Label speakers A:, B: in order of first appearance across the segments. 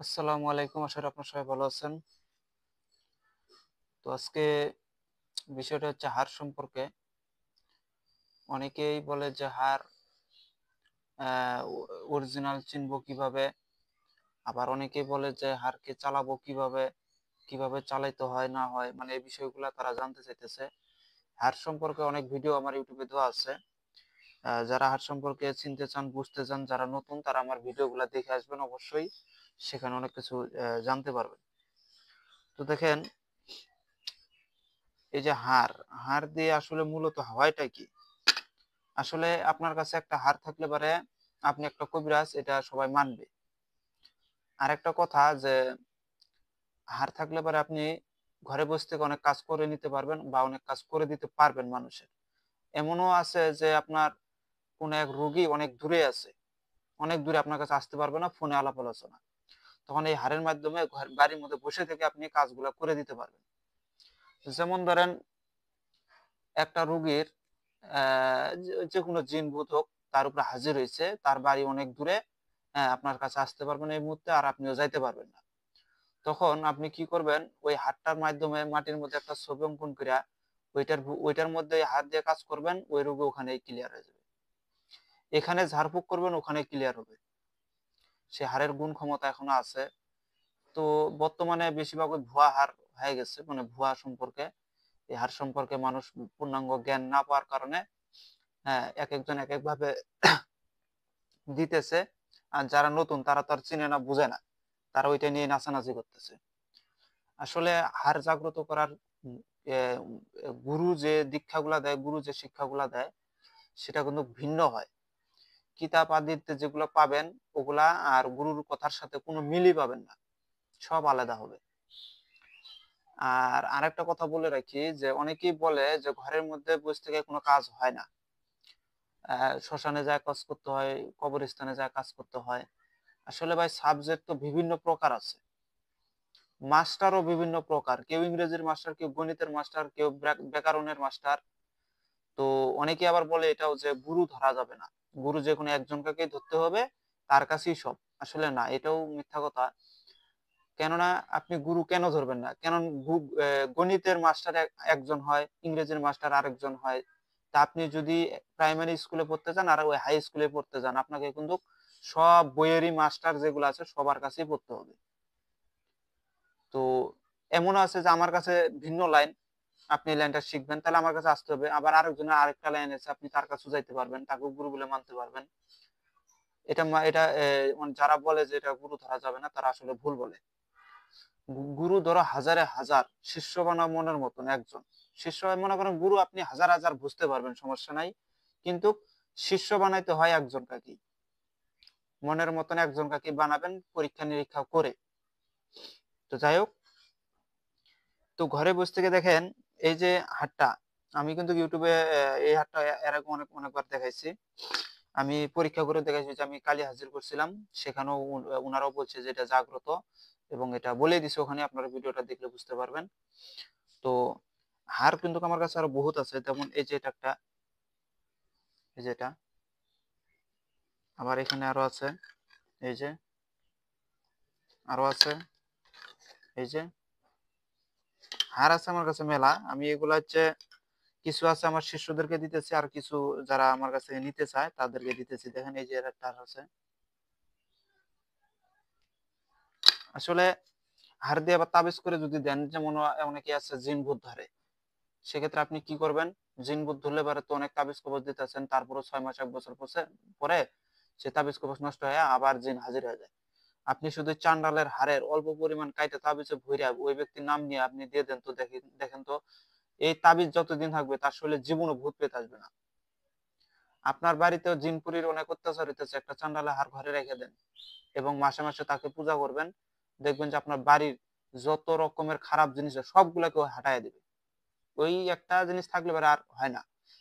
A: আসসালামু আলাইকুম। আশা করি আপনার সবাই ভালো আছেন। তো আজকে বিষয়টা হচ্ছে হাড় সম্পর্কে। অনেকেই বলে যে হাড় অরিজিনাল চিনবো কিভাবে? আবার অনেকেই বলে যে হাড়কে চালাবো কিভাবে? কিভাবে চালাইতে হয় না হয়? মানে এই বিষয়গুলা তারা জানতে চাইতেছে। হাড় সম্পর্কে অনেক ভিডিও আমার ইউটিউবে দেওয়া আছে। যারা হাড় সম্পর্কে চিনতে চান, বুঝতে চান, যারা নতুন তারা আমার ভিডিওগুলা দেখে আসবেন অবশ্যই। সেখানে অনেক কিছু জানতে পারবেন। তো দেখেন, এই যে হাড়, হাড় দিয়ে আসলে মূলত হয়টা কি? আসলে আপনার কাছে একটা হার থাকলে পারে আপনি একটা কবিরাজ, এটা সবাই মানবে। আরেকটা কথা যে হার থাকলে পারে আপনি ঘরে বসে থেকে অনেক কাজ করে নিতে পারবেন বা অনেক কাজ করে দিতে পারবেন মানুষের। এমনও আছে যে আপনার কোন এক রোগী অনেক দূরে আছে, অনেক দূরে আপনার কাছে আসতে পারবে না, ফোনে আলাপ আলোচনা, তখন এই হারের মাধ্যমে বাড়ির মধ্যে বসে থেকে আপনি কাজগুলো করে দিতে পারবেন। যেমন ধরেন, একটা রোগীর যে কোনো জিন ভূত হোক তার উপরে হাজির হয়েছে, তার বাড়ি অনেক দূরে, হ্যাঁ আপনার কাছে আসতে পারবেন এই মুহূর্তে, আর আপনিও যাইতে পারবেন না। তখন আপনি কি করবেন, ওই হাতটার মাধ্যমে মাটির মধ্যে একটা ছবি অঙ্কন করিয়া ওইটার মধ্যে হাত দিয়ে কাজ করবেন, ওই রোগী ওখানেই ক্লিয়ার হয়ে যাবে। এখানে ঝাড়ফুঁক করবেন, ওখানে ক্লিয়ার হবে। সে হাড়ের গুণ ক্ষমতা এখনো আছে। তো বর্তমানে বেশিরভাগ ওই ভুয়া হাড় হয়ে গেছে, মানে ভুয়া সম্পর্কে, এই হাড় সম্পর্কে মানুষ পূর্ণাঙ্গ জ্ঞান না পাওয়ার কারণে হ্যাঁ এক একজন এক এক ভাবে দিতেছে। আর যারা নতুন তারা তো আর চিনে না, বুঝে না, তারা ওইটা নিয়ে নাচানাচি করতেছে। আসলে হাড় জাগ্রত করার উম, এ, গুরু যে দীক্ষাগুলা দেয়, গুরু যে শিক্ষাগুলা দেয়, সেটা কিন্তু ভিন্ন হয়। কিতাব আদিতে যেগুলো পাবেন ওগুলা আর গুরুর কথার সাথে কোনো মিলই পাবেন না, সব আলাদা হবে। আর আরেকটা কথা বলে রাখি, যে অনেকেই বলে যে ঘরের মধ্যে বসে থেকে কোনো কাজ হয় না, শ্মশানে যায় কাজ করতে হয়, কবরস্থানে যায় কাজ করতে হয়। আসলে ভাই, সাবজেক্ট তো বিভিন্ন প্রকার আছে, মাস্টারও বিভিন্ন প্রকার, কেউ ইংরেজির মাস্টার, কেউ গণিতের মাস্টার, কেউ ব্যাকরণের মাস্টার। তো অনেকে আবার বলে এটাও যে গুরু ধরা যাবে না, গুরু যে কোনো একজনকে ধরতে হবে, তার কাছেই সব। আসলে না, এটাও মিথ্যা কথা। কেননা আপনি গুরু কেন ধরবেন না? কেন গণিতের মাস্টার একজন হয়, ইংরেজির মাস্টার আরেকজন হয়। তা আপনি যদি প্রাইমারি স্কুলে পড়তে চান আর ওই হাই স্কুলে পড়তে যান, আপনাকে কিন্তু সব বইয়েরই মাস্টার যেগুলো আছে সবার কাছেই পড়তে হবে। তো এমন আছে যে আমার কাছে ভিন্ন লাইন, আপনি লাইনটা শিখবেন, তাহলে আমার কাছে আসতে হবে। আবার আরেকজনের আরেকটা লাইন আছে, আপনি তার কাছে যাইতে পারবেন, তাকে গুরু বলে মানতে পারবেন। এটা মানে যারা বলে যে এটা গুরু ধরা যাবে না, তারা আসলে ভুল বলে। গুরু ধরো হাজারে হাজার, শিষ্য বানাও মনের মতন একজন। শিষ্য মনে করেন, গুরু আপনি হাজার হাজার বুঝতে পারবেন, সমস্যা নাই, কিন্তু শিষ্য বানাইতে হয় একজন কাকি, মনের মতন একজন কাকি বানাবেন পরীক্ষা নিরীক্ষা করে। তো যাই হোক, তো ঘরে বসে থেকে দেখেন, এই যে হাটটা, আমি কিন্তু ইউটিউবে এই হাটটা এর আগে অনেকবার দেখাইছি। আমি পরীক্ষা করে দেখাইছি যে আমি কালি হাজির করছিলাম, সেখানেও উনারাও বলছে যে এটা জাগ্রত, এবং এটা বলে দিছে ওখানে, আপনারা ভিডিওটা দেখলে বুঝতে পারবেন। তো হার কিন্তু আমার কাছে আরো বহুত আছে, যেমন এই যে এটা একটা, এই যে এটা, আবার এখানে আরো আছে, এই যে আরো আছে, এই যে হার আছে আমার কাছে মেলা। আমি এগুলা হচ্ছে কিছু আছে আমার শিষ্যদেরকে দিতেছি, আর কিছু যারা আমার কাছে নিতে চায় তাদেরকে দিতেছি। দেখেন এই যে একটা হার আছে। আসলে হার দিয়ে আবার তাবিজ করে যদি দেন, যেমন অনেকে আছে জিন ভূত ধরে, সেক্ষেত্রে আপনি কি করবেন? জিন ভূত ধরলে পারে তো অনেক তাবিজ কবজ দিতেছেন, তারপরে 6 মাস 1 বছর পরে সে তাবিজ কবজ নষ্ট হয়ে আবার জিন হাজির হয়ে যায়। আপনি শুধু চান্ডালের হারের অল্প পরিমাণ কাইটে তাবিজে ভইরা ওই ব্যক্তির নাম নিয়ে আপনি দিয়ে দেন, তো দেখেন দেখেন তো এই তাবিজ যতদিন থাকবে তার শরীরে জীবনও ভূত পেতে আসবে না। আপনার বাড়িতেও জিনপুরির অনেক অত্যাচার হইতেছে, একটা চান্ডালের হার ঘরে রেখে দেন এবং মাসে মাসে তাকে পূজা করবেন। দেখবেন যে আপনার বাড়ির যত রকমের খারাপ জিনিস আছে সবগুলাকে হাঁটায় দিবে। ওই একটা জিনিস থাকলে এবার আর হয় না,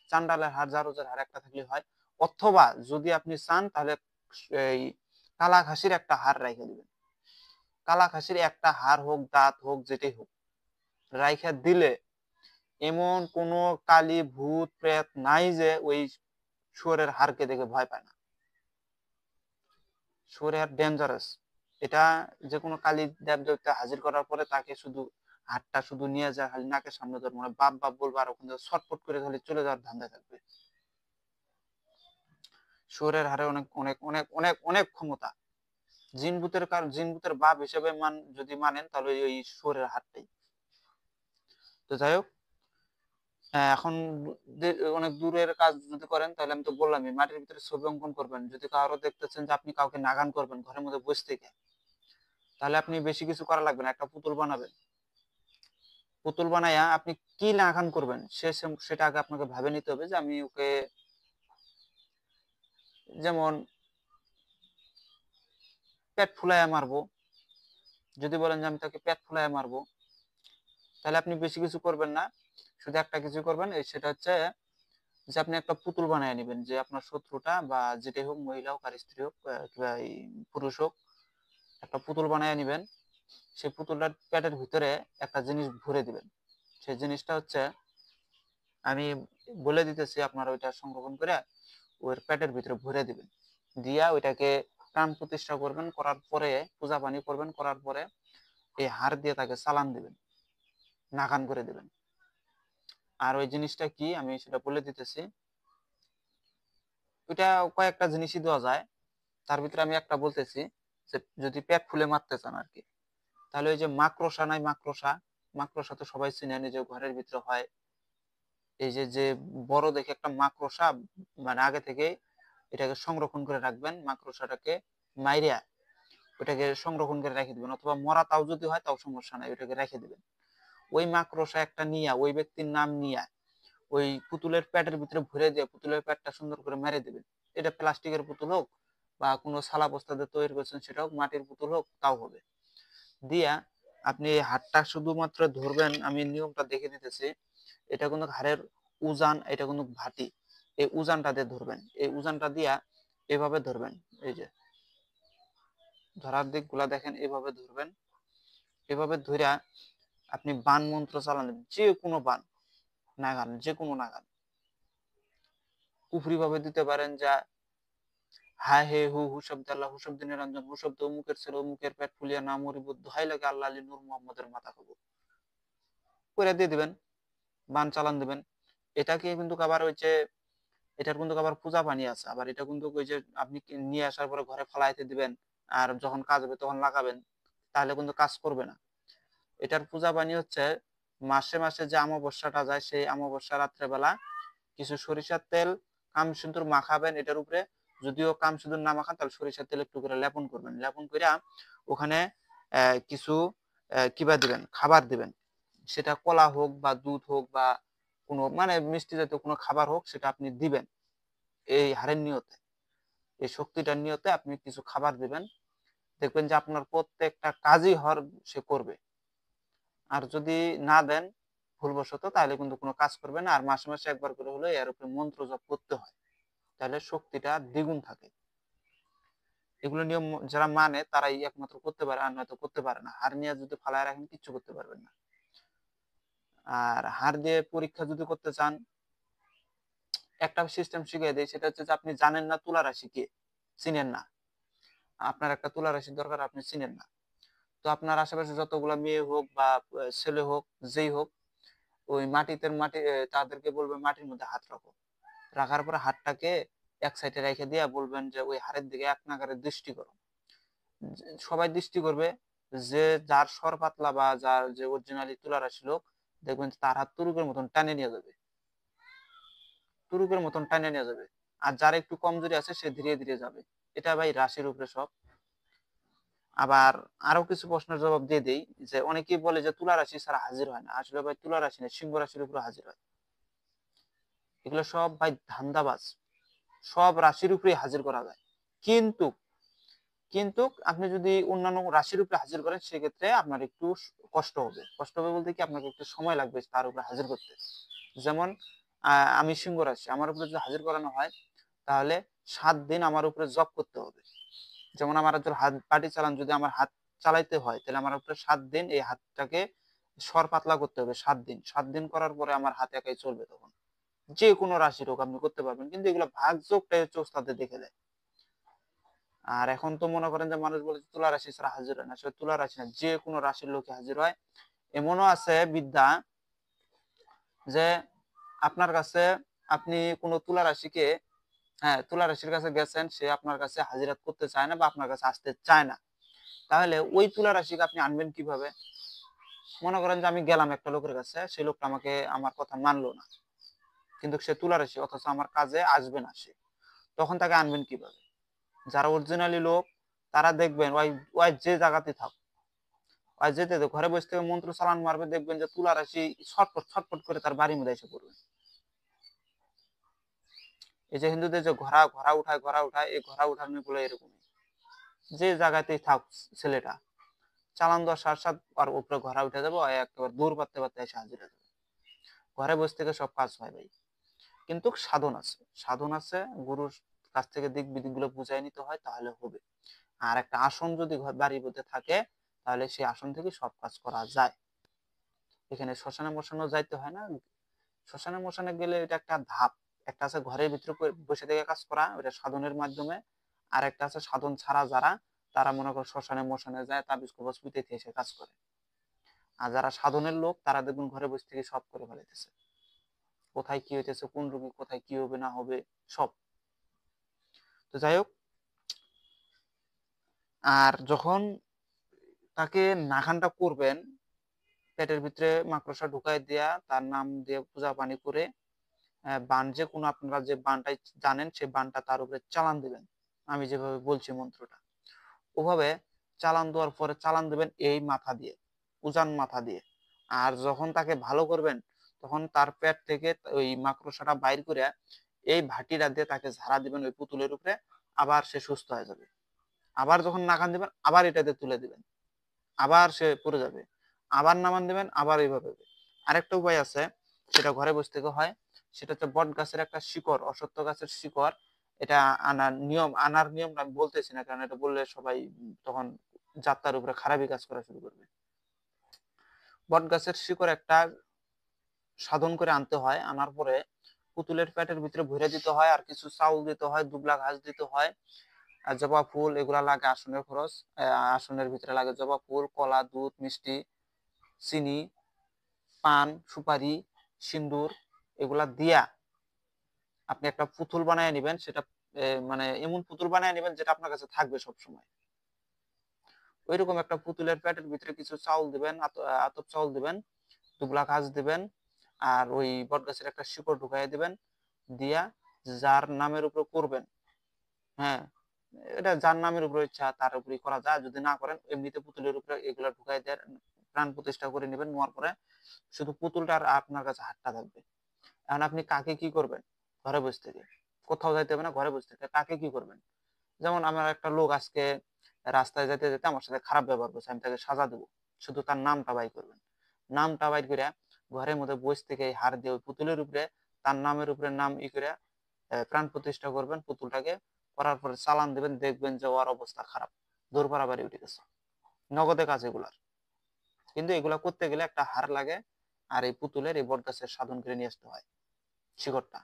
A: চান্ডালের হার জারোজের হার একটা থাকলে হয়। অথবা যদি আপনি চান তাহলে এই কালা খাসির একটা হার রেখে দিবেন। কালা খাসির একটা হার হোক, দাঁত হোক, যেটাই হোক, রাইখা দিলে এমন কোন কালী ভূত প্রেত নাই যে ওই শুয়োরের হারকে দেখে ভয় পায় না। শুয়োরের হার ডেঞ্জারাস। এটা যে কোনো কালী দেবদেবতা হাজির করার পরে তাকে শুধু হাতটা শুধু নিয়ে যায়, খালি নাকের সামনে ধরে মানে বাপ বাপ বলবো, আর ওখানে ছটফট করে খালি চলে যাওয়ার ধান্দা থাকবে। শুয়োরের হাড়ে অনেক অনেক অনেক অনেক অনেক ক্ষমতা। জিন ভূতের বাপ হিসেবে যদি মানেন তাহলে ওই শুয়োরের হাড়টাই। তো যাই হোক, এখন অনেক দূরের কাজ যদি করেন তাহলে আমি তো বললামই মাটির ভিতরে ছবি অঙ্কন করবেন। যদি কারো দেখতেছেন যে আপনি কাউকে নাগান করবেন ঘরের মধ্যে বসে থেকে, তাহলে আপনি বেশি কিছু করা লাগবে না, একটা পুতুল বানাবেন। পুতুল বানাইয়া আপনি কি নাগান করবেন সেটা আগে আপনাকে ভাবে নিতে হবে যে আমি ওকে, যেমন পেট ফুলাইয়া মারবো। যদি বলেন যে আমি তাকে পেট ফুলাইয়া মারবো, তাহলে আপনি বেশি কিছু করবেন না, শুধু একটা কিছু করবেন, সেটা হচ্ছে যে আপনি একটা পুতুল বানিয়ে নেবেন, যে আপনার শত্রুটা বা যেটাই হোক, মহিলা হোক আর স্ত্রী হোক কিংবা পুরুষ হোক, একটা পুতুল বানিয়ে নেবেন। সেই পুতুলটার পেটের ভিতরে একটা জিনিস ভরে দিবেন। সেই জিনিসটা হচ্ছে, আমি বলে দিতেছি, আপনারা ওইটা সংরক্ষণ করে ওর পেটের ভিতরে ভরে দিবেন। দিয়া ওইটাকে প্রাণ প্রতিষ্ঠা করবেন, করার পরে পূজা পানি করবেন, করার পরে এই হাড় দিয়ে তাকে চালান দিবেন, নাগান করে দিবেন। আর ওই জিনিসটা কি আমি সেটা বলে দিতেছি। ওইটা কয়েকটা জিনিসই দেওয়া যায়, তার ভিতরে আমি একটা বলতেছি, যে যদি পেট ফুলে মারতে চান আর কি, তাহলে ওই যে মাকড়সা নাই, মাকড়সা, মাকড়সা তো সবাই চিনেন, এই যে ঘরের ভিতরে হয়, এই যে যে বড় দেখে একটা মাকড়সা, মানে আগে থেকে এটাকে সংরক্ষণ করে রাখবেন, মাকড়সাটাকে মাইরিয়া ওটাকে সংরক্ষণ করে রেখে দিবেন, অথবা মরা তাও যদি হয় তাও সমস্যা নাই, ওটাকে রেখে দিবেন। ওই মাকড়সা একটা নিয়ে, ওই ব্যক্তির নাম নিয়ে ওই পুতুলের পেটের ভিতরে ভরে দিয়ে পুতুলের পেটটা সুন্দর করে মেরে দিবেন। এটা প্লাস্টিকের পুতুল হোক বা কোনো সালা বস্তা দিয়ে তৈরি করছেন সেটা হোক, মাটির পুতুল হোক তাও হবে। দিয়া আপনি এই হাতটা শুধুমাত্র ধরবেন, আমি নিয়মটা দেখে দিতেছি। এটা কিন্তু হাড়ের উজান, এটা কিন্তু ভাটি, এই উজানটা দিয়ে ধরবেন, এই উজানটা দিয়া এভাবে ধরবেন। এই যে ধরার দিকগুলা দেখেন, এভাবে ধরবেন। এভাবে ধইরা আপনি বান মন্ত্র চালান দিবেন, যে কোনো বান, নাগান, যে কোনো নাগান। কুফরি ভাবে দিতে পারেন, যা হা হে হু হু শব্দ আল্লাহ, হু শব্দ নিরঞ্জন, হু শব্দ অমুকের ছেলে অমুকের পেট ফুলিয়া না মরিব, দোহাই লাগে আল্লাহ আলী নূর মোহাম্মদের মাথা খাবো, করে দিয়ে দিবেন, বান চালান দিবেন। এটাকে কিন্তু আবার ওই যে, এটার কিন্তু আবার পূজা পানি আছে, আবার এটা কিন্তু ওই যে আপনি নিয়ে আসার পরে ঘরে ফলাইতে দিবেন, আর যখন কাজ হবে তখন লাগাবেন, তাহলে কিন্তু কাজ করবে না। এটার পূজা পানি হচ্ছে, মাসে মাসে যে অমাবস্যাটা যায়, সেই অমাবস্যা রাত্রেবেলা কিছু সরিষার তেল কামসিন্দুর মাখাবেন এটার উপরে। যদিও কামসিন্দুর না মাখান তাহলে সরিষার তেল একটু করে লেপন করবেন, লেপন করে ওখানে কিছু কিবা দিবেন, খাবার দিবেন। সেটা কলা হোক বা দুধ হোক বা কোনো মানে মিষ্টি জাতীয় কোনো খাবার হোক, সেটা আপনি দিবেন এই হারের নিয়তে, এই শক্তিটার নিয়তে আপনি কিছু খাবার দিবেন। দেখবেন যে আপনার প্রত্যেকটা কাজই সে করবে। আর যদি না দেন ভুলবশত, তাহলে কিন্তু কোনো কাজ করবে না। আর মাসে মাসে একবার করে হলে এর উপরে মন্ত্র জপ করতে হয়, তাহলে শক্তিটা দ্বিগুণ থাকে। এগুলো নিয়ম যারা মানে তারাই একমাত্র করতে পারে, আর নয়তো করতে পারে না। হার নিয়ে যদি ফালায় রাখেন কিচ্ছু করতে পারবেন না। আর হার দিয়ে পরীক্ষা যদি করতে চান, একটা সিস্টেম শিখিয়ে দেয়, সেটা হচ্ছে যে আপনি জানেন না তুলা রাশি কি, চিনেন না, আপনার একটা তুলা রাশির দরকার, আপনি চিনেন না। তো আপনার আশেপাশে যতগুলা মেয়ে হোক বা ছেলে হোক, যেই হোক, ওই তাদেরকে বলবেন মাটির মধ্যে হাত রাখো, রাখার পরে হাতটাকে এক সাইডে রেখে দিয়ে বলবেন যে ওই হাড়ের দিকে এক নাগারে দৃষ্টি করো। সবাই দৃষ্টি করবে, যে যার স্বর পাতলা বা যার যে অরিজিনালি তুলা রাশি লোক, দেখবেন তার হাত তুরুকের মতন টানে নিয়ে যাবে, তুরুকের মতন টানে নিয়ে যাবে। আর যার একটু কমজোরি আছে সে ধীরে ধীরে যাবে। এটা ভাই রাশির উপরে সব। আবার আরো কিছু প্রশ্নের জবাব দিয়ে দেই, যে অনেকেই বলে যে তুলা রাশি ছাড়া হাজির হয় না। আসলে ভাই তুলা রাশি না, সিংহ রাশির উপরে হাজির হয়। এগুলো সব ভাই ধান্দাবাজ, সব রাশির উপরে হাজির করা যায়। কিন্তু কিন্তু আপনি যদি অন্যান্য রাশির উপরে হাজির করেন, সেক্ষেত্রে আপনার একটু কষ্ট হবে। কষ্ট হবে বলতে কি, আপনাকে একটু সময় লাগবে তার উপরে হাজির করতে। যেমন আমি সিংহ রাশি, আমার উপরে যদি হাজির করানো হয়, তাহলে 7 দিন আমার উপরে জব করতে হবে। যেমন আমার একজন হাত পাটি চালান, যদি আমার হাত চালাইতে হয়, তাহলে আমার উপরে 7 দিন এই হাতটাকে সর পাতলা করতে হবে। 7 দিন, 7 দিন করার পরে আমার হাত একাই চলবে। তখন যে কোনো রাশির হোক আপনি করতে পারবেন, কিন্তু এগুলো ভাগযোগটাই হচ্ছে ওস্তাদে দেখে দেয়। আর এখন তো মনে করেন যে মানুষ বলে তুলা রাশি ছাড়া হাজির হয় না, আসলে তুলা রাশি না, যে কোনো রাশির লোকে হাজির হয়। এমনও আছে বিদ্যা যে আপনার কাছে, আপনি কোনো তুলা রাশিকে, হ্যাঁ তুলা রাশির কাছে গেছেন, সে আপনার কাছে হাজিরাত করতে চায় না বা আপনার কাছে আসতে চায় না, তাহলে ওই তুলা রাশিকে আপনি আনবেন কিভাবে? মনে করেন যে আমি গেলাম একটা লোকের কাছে, সেই লোকটা আমাকে আমার কথা মানলো না, কিন্তু সে তুলা রাশি, অথচ আমার কাজে আসবে না সে, তখন তাকে আনবেন কিভাবে? যারা অরিজিনালি লোক তারা দেখবেন ওই ওই যে জায়গাতে থাক, ওই যেতে ঘরে বসে থেকে মন্ত্র চালান মারবে, দেখবেন যে তুলা রাশি ছটফট ছটফট করে তার বাড়ির মধ্যে এসে পড়বে। এই যে হিন্দুদের যে ঘোড়া ঘোড়া উঠায়, ঘোড়া উঠায়, এই ঘোড়া উঠানো গুলো এরকমই, যে জায়গাতেই থাক ছেলেটা, চালান দেওয়ার সাথে সাথে আর উপরে ঘোড়া উঠে যাবো, একেবারে দূর পারতে পারতে এসে হাজির হয়ে যাবে। ঘরে বসে থেকে সব কাজ হয় ভাই, কিন্তু সাধন আছে, সাধন আছে, গুরুর কাছ থেকে দিক বিদিক গুলো বুঝাই নিতে হয়, তাহলে হবে। আর একটা আসন যদি বাড়ির মধ্যে থাকে, তাহলে সেই আসন থেকে সব কাজ করা যায়। এখানে শ্মশানে মশানো যাইতে হয় না। শ্মশানে মশানে গেলে এটা একটা ধাপ, একটা আছে ঘরের ভিতরে বসে থেকে কাজ করা, ওটা সাধনের মাধ্যমে। আর একটা আছে সাধন ছাড়া যারা, তারা মনে করো শ্মশানে মশানে যায়, তাবিজ কবজ পিটাইতে এসে কাজ করে। আর যারা সাধনের লোক, তারা দেখুন ঘরে বসে থেকে সব করে ফেলাইতেছে, কোথায় কি হইতেছে, কোন রোগী কোথায় কি হবে না হবে সব। তো যাই হোক, আর যখন তাকে নাখানটা করবেন, পেটের ভিতরে মাকড়সা ঢুকাই দেয়া, তার নাম দিয়ে পূজা পানি করে, বান যে কোনো আপনারা যে বানটাই জানেন, সেই বানটা তার উপরে চালান দিবেন, আমি যেভাবে বলছি মন্ত্রটা, ওভাবে চালান দেওয়ার পরে চালান দিবেন এই মাথা দিয়ে, উজান মাথা দিয়ে। আর যখন তাকে ভালো করবেন, তখন তার পেট থেকে ওই মাকড়সাটা বাইর করে এই ভাটিটা দিয়ে তাকে ঝাড়া দিবেন ওই পুতুলের উপরে, আবার সে সুস্থ হয়ে যাবে। আবার যখন নাকান দিবেন, আবার এটাতে তুলে দিবেন, আবার সে পড়ে যাবে, আবার নামান দিবেন, আবার এইভাবে। আরেকটা উপায় আছে, সেটা ঘরে বসে থেকে হয়, সেটা হচ্ছে বট গাছের একটা শিকড়, অশ্বত্থ গাছের শিকড়, এটা আনার নিয়ম আমি বলতেছি না, কারণ এটা বললে সবাই তখন যাত্রার উপরে খারাপই কাজ করা শুরু করবে। বট গাছের শিকড় একটা সাধন করে আনতে হয়, আনার পরে পুতুলের পেটের ভিতরে ভরে দিতে হয়, আর কিছু চাউল দিতে হয়, দুবলা ঘাস দিতে হয়, আর জবা ফুল, এগুলা লাগে আসনের খরচ। আসনের ভিতরে লাগে জবা ফুল, কলা, দুধ, মিষ্টি, চিনি, পান, সুপারি, সিন্দুর, এগুলা দিয়া আপনি একটা পুতুল বানায় নেবেন। সেটা মানে এমন পুতুল বানায় নেবেন যেটা আপনার কাছে থাকবে সব সময়। ওইরকম একটা পুতুলের পেটের ভিতরে কিছু চাউল দিবেন, আতপ চাউল দিবেন, দুবলা ঘাস দিবেন, আর ওই বট গাছের একটা শিকড় ঢুকাই দিবেন, দিয়া যার নামের উপর করবেন, হ্যাঁ এটা যার নামের উপর ইচ্ছা তার উপরই করা যায়, যদি না করেন এমনিতে পুতুলের উপরে এগুলা ঢুকাই দেন, প্রাণ প্রতিষ্ঠা করে নেবেন, নেওয়ার পরে শুধু পুতুলটা আর আপনার কাছে হাতটা থাকবে। এখন আপনি কাকে কি করবেন? ঘরে বসে থেকে, কোথাও যাইতে হবে না, ঘরে বসে থেকে কাকে কি করবেন? যেমন আমার একটা লোক আজকে রাস্তায় যেতে যেতে আমার সাথে খারাপ ব্যবহার করছে, আমি তাকে সাজা দেবো, শুধু তার নামটা বাই করবেন, নামটা বাইর করে ঘরের মধ্যে বসে থেকে হার দিয়ে ওই পুতুলের উপরে তার নামের উপরে নাম করে প্রাণ প্রতিষ্ঠা করবেন পুতুলটাকে, করার পরে চালান দিবেন, দেখবেন যে ওর অবস্থা খারাপ, দৌড় পাড়াবাড়ি উঠে গেছে। নগদে কাজ এগুলার, কিন্তু এগুলা করতে গেলে একটা হার লাগে, আর এই পুতুলের এই বট গাছের সাধন করে নিয়ে আসতে হয় শিকড়টা।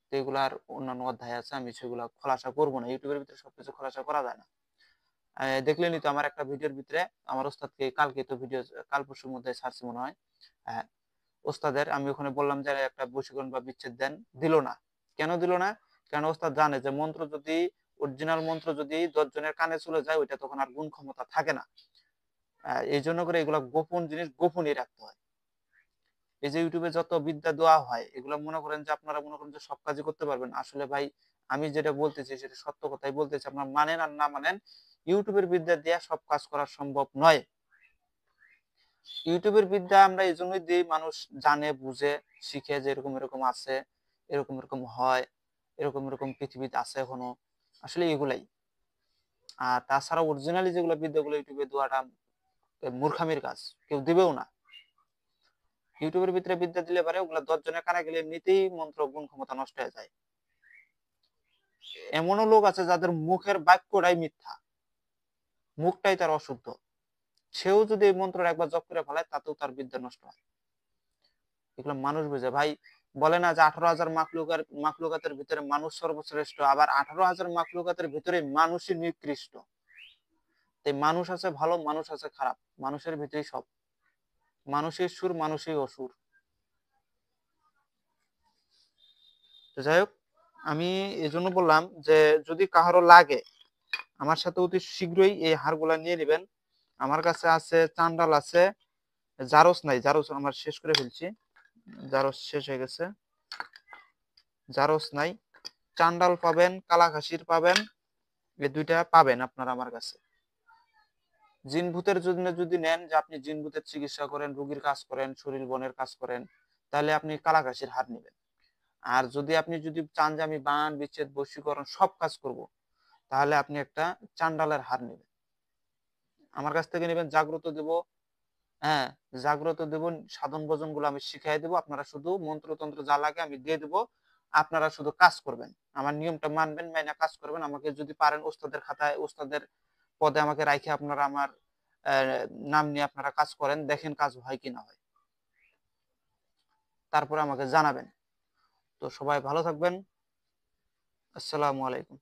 A: তো এগুলার অন্যান্য অধ্যায় আছে, আমি সেগুলা খোলাসা করবো না, ইউটিউবের ভিতরে সবকিছু খোলাসা করা যায় না। দেখলেনি তো আমার একটা ভিডিওর ভিতরে, আমার ওস্তাদকে কালকে তো ভিডিও, কাল পরশুর মধ্যে ছাড়ছি মনে হয়, আহ, ওস্তাদের আমি ওখানে বললাম যে একটা বশীকরণ বা বিচ্ছেদ দেন, দিল না। কেন দিল না? কারণ ওস্তাদ জানে যে মন্ত্র যদি, অরিজিনাল মন্ত্র যদি 10 জনের কানে চলে যায়, ওইটা তখন আর গুণ ক্ষমতা থাকে না। এই জন্য করে এগুলা গোপন জিনিস গোপনই রাখতে হয়। এই যে ইউটিউবে যত বিদ্যা দেওয়া হয়, এগুলো মনে করেন যে আপনারা মনে করেন যে সব কাজই করতে পারবেন, আসলে ভাই আমি যেটা বলতেছি সেটা সত্য কথাই বলতেছি, আপনারা মানেন আর না মানেন, ইউটিউবের বিদ্যা দিয়ে সব কাজ করা সম্ভব নয়। ইউটিউবের বিদ্যা আমরা এই জন্যই দিই, মানুষ জানে বুঝে শিখে যে এরকম এরকম আছে, এরকম এরকম হয়, এরকম এরকম পৃথিবীতে আছে এখনো, আসলে এগুলাই। আর তাছাড়া অরিজিনালি যেগুলো বিদ্যাগুলো ইউটিউবে দেওয়াটা মূর্খামির কাজ, কেউ দিবেও না। ইউটিউবের ভিতরে বিদ্যা দিলে পারে ওগুলা 10 জনের কানে গেলে এমনিতেই মন্ত্র গুণ ক্ষমতা নষ্ট হয়ে যায়। এমনও লোক আছে যাদের মুখের বাক্যটাই মিথ্যা, মুখটাই তার অশুদ্ধ, সেও যদি এই মন্ত্র একবার জপ করে ফেলায়, তাতেও তার বিদ্যা নষ্ট হয়। এগুলো মানুষ বুঝে ভাই। বলে না যে 18,000 মাখলুকাতের ভিতরে মানুষ সর্বশ্রেষ্ঠ, আবার 18,000 মাখলুকাতের ভিতরে মানুষই নিকৃষ্ট। এই মানুষ আছে ভালো, মানুষ আছে খারাপ, মানুষের ভিতরেই সব, মানুষই সুর, মানুষই অসুর। তো যাই হোক, আমি এজন্য বললাম যে যদি কাহারও লাগে আমার সাথে অতি শীঘ্রই এই হারগুলা নিয়ে নেবেন। আমার কাছে আছে চান্ডাল আছে, জারস নাই, জারস আমার শেষ করে ফেলছি, জারস শেষ হয়ে গেছে, জারস নাই। চান্ডাল পাবেন, কালাঘাসির পাবেন, এই দুইটা পাবেন আপনারা আমার কাছে। জিন ভূতের জন্য যদি নেন, যে আপনি জিন ভূতের চিকিৎসা করেন, রোগীর কাজ করেন, শরীর বনের কাজ করেন, তাহলে আপনি কালাঘাসির হার নেবেন। আর যদি আপনি চান যে আমি বান বিচ্ছেদ বশীকরণ সব কাজ করব, তাহলে আপনি একটা চান্ডালের হার নেবেন, আমার কাছ থেকে নেবেন। জাগ্রত দেব, হ্যাঁ, জাগ্রত দেব, সাধন ভজন গুলো আমি শিখাই দেবো, আপনারা শুধু মন্ত্রতন্ত্র যা লাগে আমি দিয়ে দেবো, আপনারা শুধু কাজ করবেন, আমার নিয়মটা মানবেন, মাইনা কাজ করবেন। আমাকে যদি পারেন ওস্তাদের খাতায়, ওস্তাদের পদে আমাকে রাখে আপনারা আমার নাম নিয়ে আপনারা কাজ করেন, দেখেন কাজ হয় কি না হয়, তারপরে আমাকে জানাবেন। তো সবাই ভালো থাকবেন। আসসালামু আলাইকুম।